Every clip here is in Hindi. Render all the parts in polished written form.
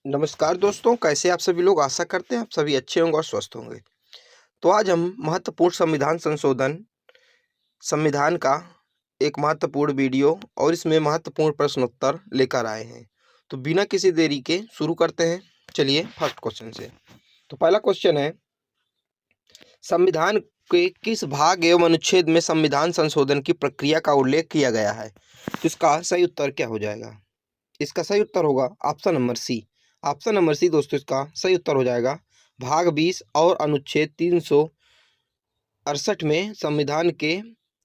नमस्कार दोस्तों, कैसे आप सभी लोग। आशा करते हैं आप सभी अच्छे होंगे और स्वस्थ होंगे। तो आज हम महत्वपूर्ण संविधान संशोधन संविधान का एक महत्वपूर्ण वीडियो और इसमें महत्वपूर्ण प्रश्नोत्तर लेकर आए हैं। तो बिना किसी देरी के शुरू करते हैं। चलिए फर्स्ट क्वेश्चन से। तो पहला क्वेश्चन है, संविधान के किस भाग एवं अनुच्छेद में संविधान संशोधन की प्रक्रिया का उल्लेख किया गया है? तो इसका सही उत्तर क्या हो जाएगा? इसका सही उत्तर होगा option number C. Option number C दोस्तों इसका सही उत्तर हो जाएगा। भाग 20 और अनुच्छेद 368 में संविधान के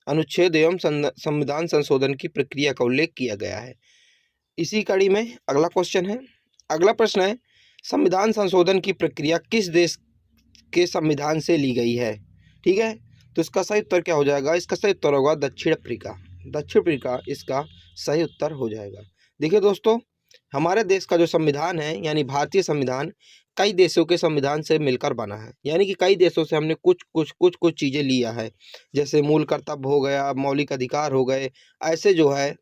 अनुच्छेद एवं संविधान संशोधन की प्रक्रिया का उल्लेख किया गया है। इसी कड़ी में अगला क्वेश्चन है। अगला प्रश्न है, संविधान संशोधन की प्रक्रिया किस देश के संविधान से ली गई है? ठीक है, तो इसका सही उत्तर क्या हो जाएगा? इसका सही उत्तर होगा दक्षिण अफ्रीका। दक्षिण अफ्रीका इसका सही उत्तर हो जाएगा। देखिए दोस्तों, हमारे देश का जो संविधान है यानी भारतीय संविधान कई देशों के संविधान से मिलकर बना है। यानी कि कई देशों से हमने कुछ चीज़ें लिया है, जैसे मूल कर्तव्य हो गया, मौलिक अधिकार हो गए, ऐसे जो है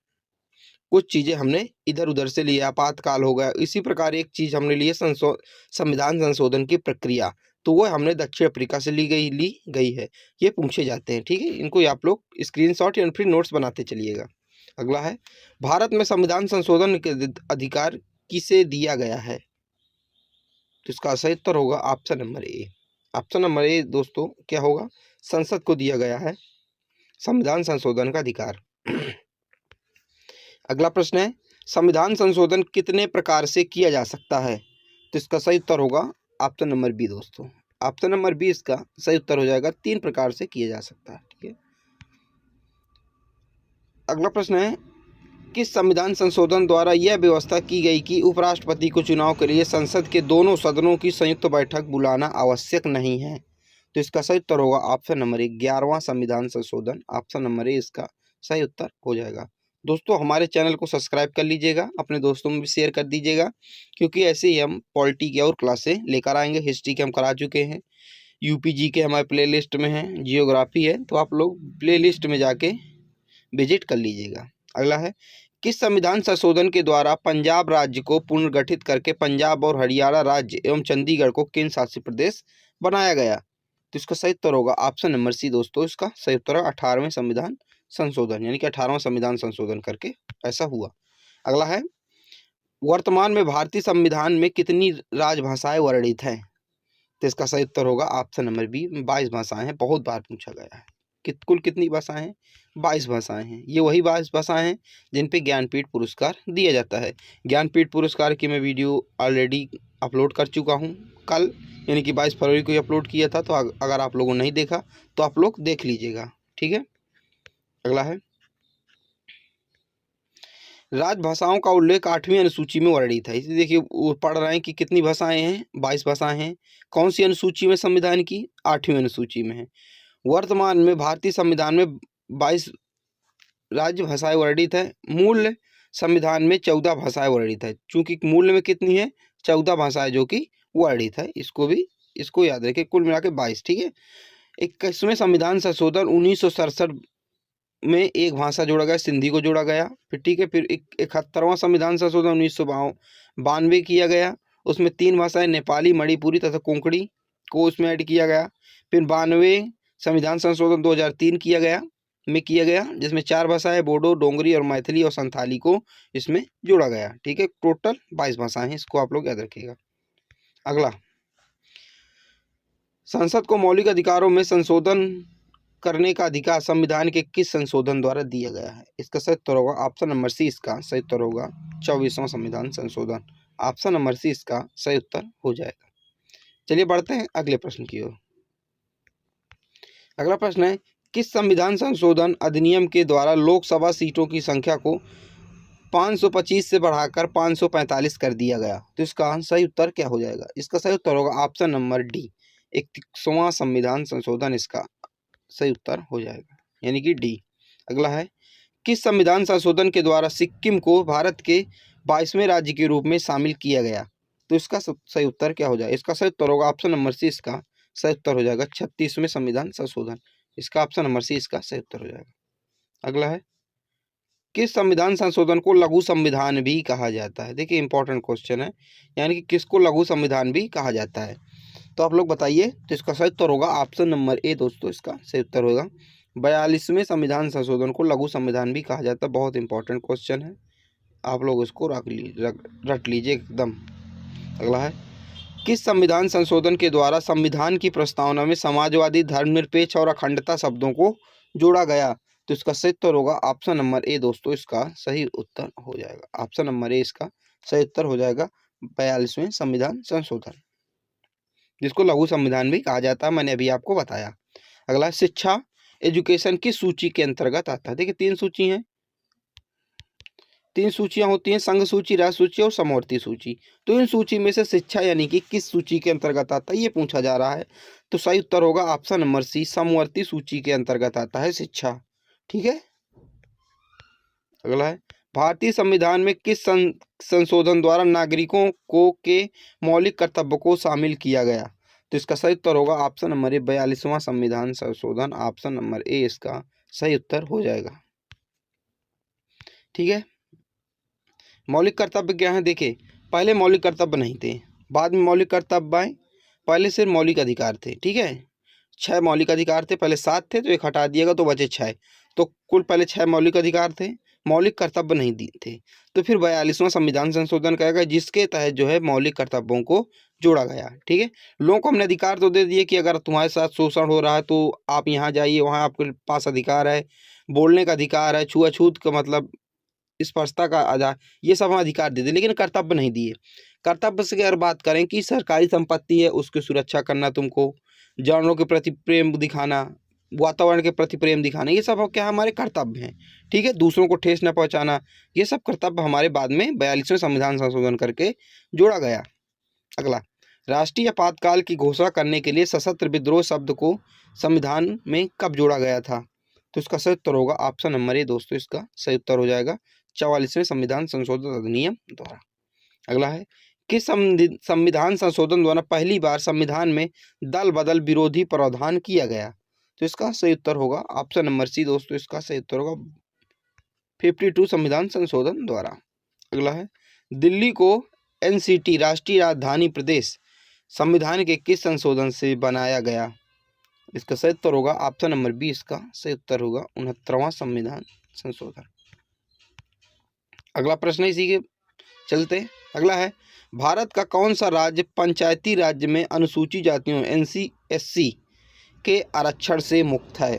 कुछ चीज़ें हमने इधर उधर से लिया, आपातकाल हो गया। इसी प्रकार एक चीज़ हमने ली है संविधान संशोधन की प्रक्रिया, तो वो हमने दक्षिण अफ्रीका से ली गई है। ये पूछे जाते हैं, ठीक है। इनको आप लोग स्क्रीनशॉट या फिर नोट्स बनाते चलिएगा। अगला है, भारत में संविधान संशोधन के अधिकार किसे दिया गया है? तो इसका सही उत्तर होगा option number A. Option number A दोस्तों क्या होगा? संसद को दिया गया है संविधान संशोधन का अधिकार। अगला प्रश्न है, संविधान संशोधन कितने प्रकार से किया जा सकता है? तो इसका सही उत्तर होगा ऑप्शन नंबर बी दोस्तों। ऑप्शन नंबर बी इसका सही उत्तर हो जाएगा, 3 प्रकार से किया जा सकता है, ठीक है। अगला प्रश्न है, किस संविधान संशोधन द्वारा यह व्यवस्था की गई कि उपराष्ट्रपति को चुनाव के लिए संसद के दोनों सदनों की संयुक्त बैठक बुलाना आवश्यक नहीं है? तो इसका सही उत्तर होगा ऑप्शन नंबर ए, 11वां संविधान संशोधन। ऑप्शन नंबर ए इसका सही उत्तर हो जाएगा। दोस्तों हमारे चैनल को सब्सक्राइब कर लीजिएगा, अपने दोस्तों में भी शेयर कर दीजिएगा, क्योंकि ऐसे ही हम पॉलिटी की और क्लासें लेकर आएंगे। हिस्ट्री के हम करा चुके हैं, यूपीजी के हमारे प्ले लिस्ट में हैं, जियोग्राफी है, तो आप लोग प्ले लिस्ट में जाके विजिट कर लीजिएगा। अगला है, किस संविधान संशोधन के द्वारा पंजाब राज्य को पुनर्गठित करके पंजाब और हरियाणा राज्य एवं चंडीगढ़ को केंद्र शासित प्रदेश बनाया गया? तो इसका सही उत्तर होगा ऑप्शन नंबर सी दोस्तों। इसका सही उत्तर है 18वें संविधान संशोधन, यानी कि 18वां संविधान संशोधन करके ऐसा हुआ। अगला है, वर्तमान में भारतीय संविधान में कितनी राजभाषाएं वर्णित हैं? तो इसका सही उत्तर होगा ऑप्शन नंबर बी, 22 भाषाएं हैं। बहुत बार पूछा गया है कुल कितनी भाषाएं हैं? 22 भाषाएं हैं। ये वही 22 भाषाएं हैं जिन पे ज्ञानपीठ पुरस्कार दिया जाता है। ज्ञानपीठ पुरस्कार की मैं वीडियो ऑलरेडी अपलोड कर चुका हूँ कल, यानी कि 22 फरवरी को ही अपलोड किया था। तो अगर आप लोगों ने नहीं देखा तो आप लोग देख लीजिएगा, ठीक है। अगला है, राजभाषाओं का उल्लेख 8वीं अनुसूची में वर्णित है। इसे देखिए, वो पढ़ रहे हैं कि कितनी भाषाएं हैं? 22 भाषाएं हैं। कौन सी अनुसूची में संविधान की? 8वीं अनुसूची में है। वर्तमान में भारतीय संविधान में 22 राज्य भाषाएं वर्णित है। मूल संविधान में 14 भाषाएं वर्णित है। चूंकि मूल में कितनी है? 14 भाषाएं जो कि वर्णित है। इसको याद रखें, कुल मिला के 22, ठीक है। 21वें संविधान संशोधन 1967 में एक भाषा जोड़ा गया, सिंधी को जोड़ा गया। फिर ठीक है, फिर 71वां संविधान संशोधन 1992 किया गया। उसमें 3 भाषाएं नेपाली, मणिपुरी तथा कोंकणी को उसमें ऐड किया गया। फिर 92 संविधान संशोधन 2003 किया गया, जिसमें 4 भाषाएं बोडो, डोंगरी और मैथिली और संथाली को इसमें जोड़ा गया, ठीक है। टोटल 22 भाषाएं हैं, इसको आप लोग याद रखिएगा। अगला, संसद को मौलिक अधिकारों में संशोधन करने का अधिकार संविधान के किस संशोधन द्वारा दिया गया है? इसका सही उत्तर होगा ऑप्शन नंबर सी। इसका सही उत्तर होगा 24वां संविधान संशोधन। ऑप्शन नंबर सी इसका सही उत्तर हो जाएगा। चलिए बढ़ते हैं अगले प्रश्न की ओर। अगला प्रश्न है, किस संविधान संशोधन अधिनियम के द्वारा लोकसभा सीटों की संख्या को 525 से बढ़ाकर 545 कर दिया गया? तो इसका सही उत्तर क्या हो जाएगा? इसका सही उत्तर होगा ऑप्शन नंबर डी, 21वां संविधान संशोधन इसका सही उत्तर हो जाएगा, यानी कि डी। अगला है, किस संविधान संशोधन के द्वारा सिक्किम को भारत के 22वें राज्य के रूप में शामिल किया गया? तो इसका सही उत्तर क्या हो जाएगा? इसका सही उत्तर होगा ऑप्शन नंबर सी। इसका सही उत्तर हो जाएगा 36वें संविधान संशोधन। इसका ऑप्शन नंबर सी इसका सही उत्तर हो जाएगा। अगला है, किस संविधान संशोधन को लघु संविधान भी कहा जाता है? देखिए इंपॉर्टेंट क्वेश्चन है, यानी कि किसको लघु संविधान भी कहा जाता है, तो आप लोग बताइए। तो इसका सही उत्तर होगा ऑप्शन नंबर ए दोस्तों, इसका सही उत्तर होगा 42वें संविधान संशोधन को लघु संविधान भी कहा जाता है। बहुत इंपॉर्टेंट क्वेश्चन है, आप लोग इसको रट लीजिए एकदम। अगला है, किस संविधान संशोधन के द्वारा संविधान की प्रस्तावना में समाजवादी, धर्मनिरपेक्ष और अखंडता शब्दों को जोड़ा गया? तो इसका सही उत्तर होगा ऑप्शन नंबर ए दोस्तों, इसका सही उत्तर हो जाएगा ऑप्शन नंबर ए, इसका सही उत्तर हो जाएगा 42वें संविधान संशोधन, जिसको लघु संविधान भी कहा जाता है, मैंने अभी आपको बताया। अगला, शिक्षा एजुकेशन किस सूची के अंतर्गत आता है? देखिए तीन सूची हैं, तीन सूचियां होती हैं, संघ सूची, राज्य सूची और समवर्ती सूची। तो इन सूची में से शिक्षा यानी कि किस सूची के अंतर्गत आता है, ये पूछा जा रहा है। तो सही उत्तर होगा ऑप्शन नंबर सी, समवर्ती सूची के अंतर्गत आता है शिक्षा। ठीक है। अगला है, भारतीय संविधान में किस संशोधन द्वारा नागरिकों को के मौलिक कर्तव्य को शामिल किया गया? तो इसका सही उत्तर होगा ऑप्शन नंबर ए, 42वां संविधान संशोधन, ऑप्शन नंबर ए इसका सही उत्तर हो जाएगा। ठीक है। मौलिक कर्तव्य क्या है? देखिए पहले मौलिक कर्तव्य नहीं थे, बाद में मौलिक कर्तव्य आए, पहले सिर्फ मौलिक अधिकार थे। ठीक है, 6 मौलिक अधिकार थे, पहले 7 थे तो एक हटा दिएगा तो बचे 6, तो कुल पहले 6 मौलिक अधिकार थे, मौलिक कर्तव्य नहीं दिए थे। तो फिर 42वां संविधान संशोधन कहेगा जिसके तहत जो है मौलिक कर्तव्यों को जोड़ा गया। ठीक है, लोगों को हमने अधिकार तो दे दिए कि अगर तुम्हारे साथ शोषण हो रहा है तो आप यहाँ जाइए, वहाँ आपके पास अधिकार है, बोलने का अधिकार है, छुआछूत का मतलब स्पर्शता का आधार, ये सब हम अधिकार दे दिए, लेकिन कर्तव्य नहीं दिए। कर्तव्य से अगर बात करें कि सरकारी संपत्ति है उसकी सुरक्षा करना, तुमको जानवरों के प्रति प्रेम दिखाना, वातावरण के प्रति प्रेम दिखाना, ये सब क्या हमारे कर्तव्य हैं। ठीक है, दूसरों को ठेस न पहुंचाना, ये सब कर्तव्य हमारे बाद में 42वें संविधान संशोधन करके जोड़ा गया। अगला, राष्ट्रीय आपातकाल की घोषणा करने के लिए सशस्त्र विद्रोह शब्द को संविधान में कब जोड़ा गया था? तो इसका सही उत्तर होगा ऑप्शन नंबर ए दोस्तों, इसका सही उत्तर हो जाएगा 44वें संविधान संशोधन अधिनियम द्वारा। अगला है, किस संविधान संशोधन द्वारा पहली बार संविधान में दल बदल विरोधी प्रावधान किया गया? तो इसका सही उत्तर होगा ऑप्शन नंबर सी दोस्तों, इसका सही उत्तर होगा 52 संविधान संशोधन द्वारा। अगला है, दिल्ली को एनसीटी राष्ट्रीय राजधानी प्रदेश संविधान के किस संशोधन से बनाया गया? इसका सही उत्तर होगा ऑप्शन नंबर बी, इसका सही उत्तर होगा 69वां संविधान संशोधन। अगला प्रश्न इसी के चलते। अगला है, भारत का कौन सा राज्य पंचायती राज्य में अनुसूचित जातियों NC/SC के आरक्षण से मुक्त है?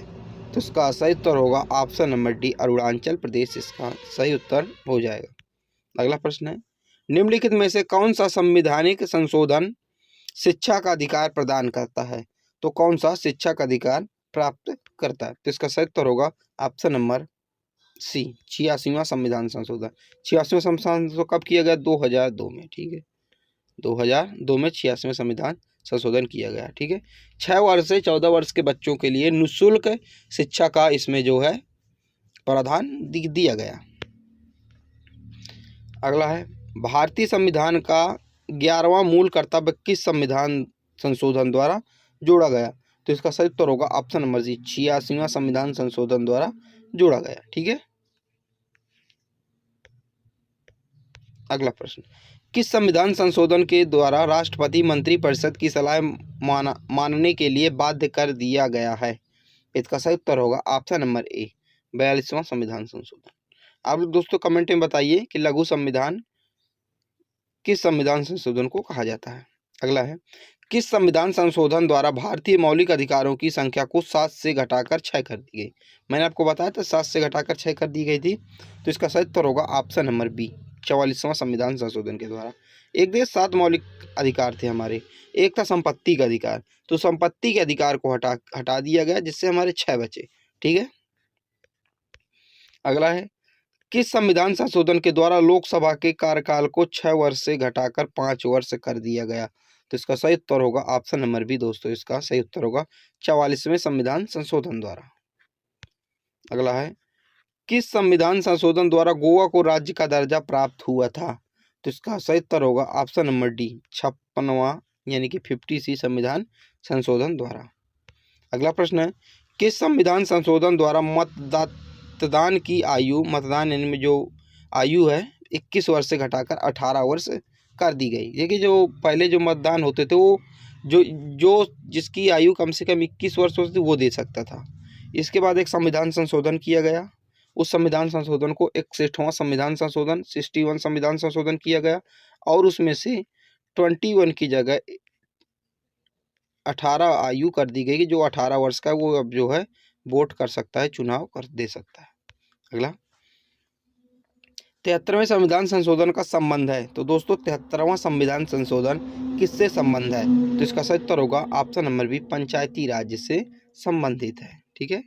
तो इसका सही उत्तर होगा option number D, Arunachal Pradesh, इसका सही उत्तर हो जाएगा। अगला प्रश्न है, निम्नलिखित में से कौन सा संवैधानिक संशोधन शिक्षा का अधिकार प्रदान करता है? तो कौन सा शिक्षा का अधिकार प्राप्त करता है? तो इसका सही उत्तर होगा ऑप्शन नंबर सी, 86वां संविधान संशोधन। 86वां संविधान तो कब किया गया? 2002 में। ठीक है, 2002 में 86वां संविधान संशोधन किया गया। ठीक है, 6 वर्ष से 14 वर्ष के बच्चों के लिए निःशुल्क शिक्षा का इसमें जो है प्रावधान दिया गया। अगला है, भारतीय संविधान का 11वां मूल कर्तव्य किस संविधान संशोधन द्वारा जोड़ा गया? तो इसका सही उत्तर होगा ऑप्शन नंबर सी, 86वां संविधान संशोधन द्वारा जोड़ा गया। ठीक है। अगला प्रश्न, किस संविधान संशोधन के द्वारा राष्ट्रपति मंत्रिपरिषद की सलाह मानने के लिए बाध्य कर दिया गया है? इसका सही उत्तर होगा ऑप्शन नंबर ए, 42वां संविधान संशोधन। आप लोग दोस्तों कमेंट में बताइए कि लघु संविधान किस संविधान संशोधन को कहा जाता है। अगला है, किस संविधान संशोधन द्वारा भारतीय मौलिक अधिकारों की संख्या को 7 से घटाकर 6 कर दी गई? मैंने आपको बताया था 7 से घटाकर 6 कर दी गई थी। तो इसका सही उत्तर होगा ऑप्शन नंबर बी, 44वां संविधान संशोधन के द्वारा। एक देश 7 मौलिक अधिकार थे हमारे, एक था संपत्ति का अधिकार, तो संपत्ति के अधिकार को हटा दिया गया, जिससे हमारे 6 बचे। ठीक है। अगला है, किस संविधान संशोधन के द्वारा लोकसभा के कार्यकाल को 6 वर्ष से घटाकर 5 वर्ष कर दिया गया? तो इसका सही उत्तर होगा ऑप्शन नंबर बी दोस्तों, इसका सही उत्तर होगा 44वें संविधान संशोधन द्वारा। अगला है, किस संविधान संशोधन द्वारा गोवा को राज्य का दर्जा प्राप्त हुआ था? तो इसका सही उत्तर होगा ऑप्शन नंबर डी, 56वां यानी कि 50C संविधान संशोधन द्वारा। अगला प्रश्न है, किस संविधान संशोधन द्वारा मतदान की आयु, मतदान यानी में जो आयु है 21 वर्ष से घटाकर 18 वर्ष कर दी गई। देखिए जो पहले जो मतदान होते थे वो जो जो जिसकी आयु कम से कम 21 वर्ष होती थी वो दे सकता था। इसके बाद एक संविधान संशोधन किया गया। उस संविधान संशोधन को 61वां संविधान संशोधन 61 संविधान संशोधन किया गया और उसमें से 21 की जगह 18 आयु कर दी गई कि जो 18 वर्ष का है वो अब जो है वोट कर सकता है, चुनाव कर दे सकता है। अगला 73वें संविधान संशोधन का संबंध है। तो दोस्तों 73वां संविधान संशोधन किससे संबंध है? तो इसका सही उत्तर होगा ऑप्शन नंबर बी, पंचायती राज से संबंधित है। ठीक है।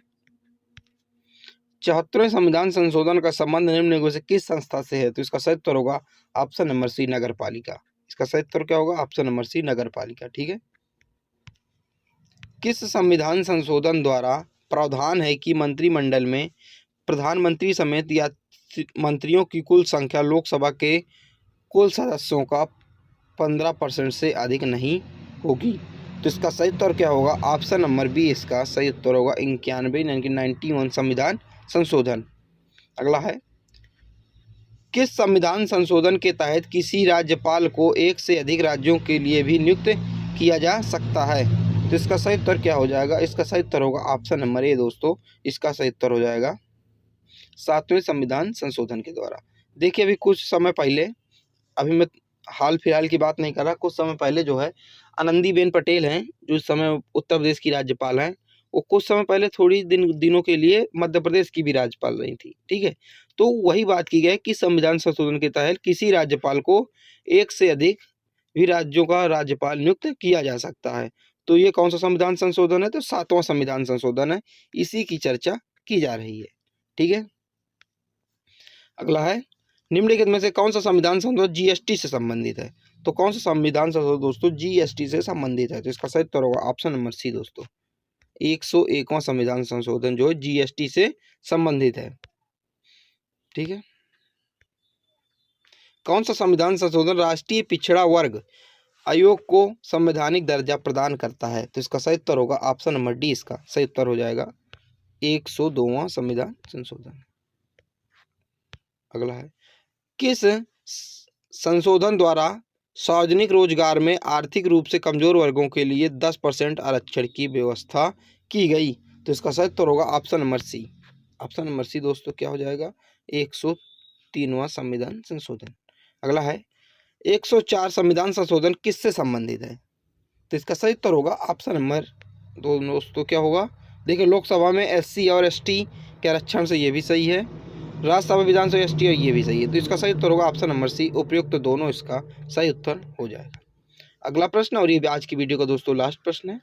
74वें संविधान संशोधन का संबंध निम्नलिखित से किस संस्था से है? तो इसका सही उत्तर होगा ऑप्शन नंबर सी, नगर पालिका। इसका सही उत्तर क्या होगा? ऑप्शन नंबर सी, नगर पालिका। ठीक है। किस संविधान संशोधन द्वारा प्रावधान है कि मंत्रिमंडल में प्रधानमंत्री समेत या मंत्रियों की कुल संख्या लोकसभा के कुल सदस्यों का 15% से अधिक नहीं होगी? तो इसका सही उत्तर क्या होगा? ऑप्शन नंबर बी इसका सही उत्तर होगा 91 यानी कि 91 संविधान संशोधन। अगला है, किस संविधान संशोधन के तहत किसी राज्यपाल को एक से अधिक राज्यों के लिए भी नियुक्त किया जा सकता है? तो इसका सही उत्तर क्या हो जाएगा? इसका सही उत्तर होगा ऑप्शन नंबर ए दोस्तों, इसका सही उत्तर हो जाएगा 7वें संविधान संशोधन के द्वारा। देखिए अभी कुछ समय पहले, अभी मैं हाल फिलहाल की बात नहीं कर रहा, कुछ समय पहले जो है आनंदीबेन पटेल हैं जो इस समय उत्तर प्रदेश की राज्यपाल हैं, वो कुछ समय पहले थोड़ी दिनों के लिए मध्य प्रदेश की भी राज्यपाल रही थी। ठीक है। तो वही बात की गई कि संविधान संशोधन के तहत किसी राज्यपाल को एक से अधिक भी राज्यों का राज्यपाल नियुक्त किया जा सकता है। तो ये कौन सा संविधान संशोधन है? तो 7वां संविधान संशोधन है, इसी की चर्चा की जा रही है। ठीक है। अगला है, निम्नलिखित में से कौन सा संविधान संशोधन जीएसटी से संबंधित है? तो कौन सा संविधान संशोधन दोस्तों जीएसटी से संबंधित है? तो इसका सही उत्तर होगा ऑप्शन नंबर सी दोस्तों, 101वां संविधान संशोधन जो है जीएसटी से संबंधित है। ठीक है। कौन सा संविधान संशोधन राष्ट्रीय पिछड़ा वर्ग आयोग को संवैधानिक दर्जा प्रदान करता है? तो इसका सही उत्तर होगा ऑप्शन नंबर डी, इसका सही उत्तर हो जाएगा 102वां संविधान संशोधन। अगला है, किस संशोधन द्वारा सार्वजनिक रोजगार में आर्थिक रूप से कमजोर वर्गों के लिए 10% आरक्षण की व्यवस्था की गई? तो इसका सही उत्तर होगा option number C. Option number C दोस्तों क्या हो जाएगा? 103वां संविधान संशोधन। अगला है, 104 संविधान संशोधन किससे संबंधित है? तो इसका सही उत्तर होगा ऑप्शन नंबर दो दोस्तों क्या होगा? देखिए लोकसभा में एससी और एसटी के आरक्षण से ये भी सही है, राज्यसभा विधानसभा एसटी और ये भी सही है। तो इसका सही उत्तर होगा ऑप्शन नंबर सी, उपयुक्त तो दोनों इसका सही उत्तर हो जाएगा। अगला प्रश्न, और ये आज की वीडियो का दोस्तों लास्ट प्रश्न है,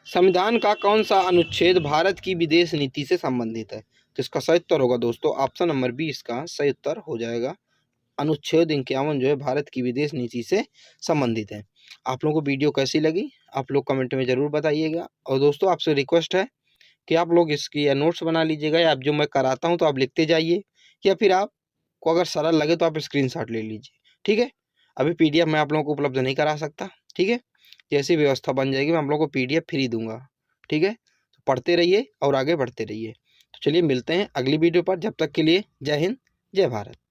संविधान का कौन सा अनुच्छेद भारत की विदेश नीति से संबंधित है? तो इसका सही उत्तर होगा दोस्तों ऑप्शन नंबर बी, इसका सही उत्तर हो जाएगा अनुच्छेद 51 जो है भारत की विदेश नीति से संबंधित है। आप लोगों को वीडियो कैसी लगी आप लोग कमेंट में ज़रूर बताइएगा। और दोस्तों आपसे रिक्वेस्ट है कि आप लोग इसकी या नोट्स बना लीजिएगा, या आप जो मैं कराता हूं तो आप लिखते जाइए, या फिर आपको अगर सरल लगे तो आप स्क्रीनशॉट ले लीजिए। ठीक है। अभी पीडीएफ मैं आप लोगों को उपलब्ध नहीं करा सकता। ठीक है। जैसी व्यवस्था बन जाएगी मैं आप लोगों को पीडीएफ फ्री दूंगा। ठीक है। तो पढ़ते रहिए और आगे बढ़ते रहिए। तो चलिए मिलते हैं अगली वीडियो पर, जब तक के लिए जय हिंद जय भारत।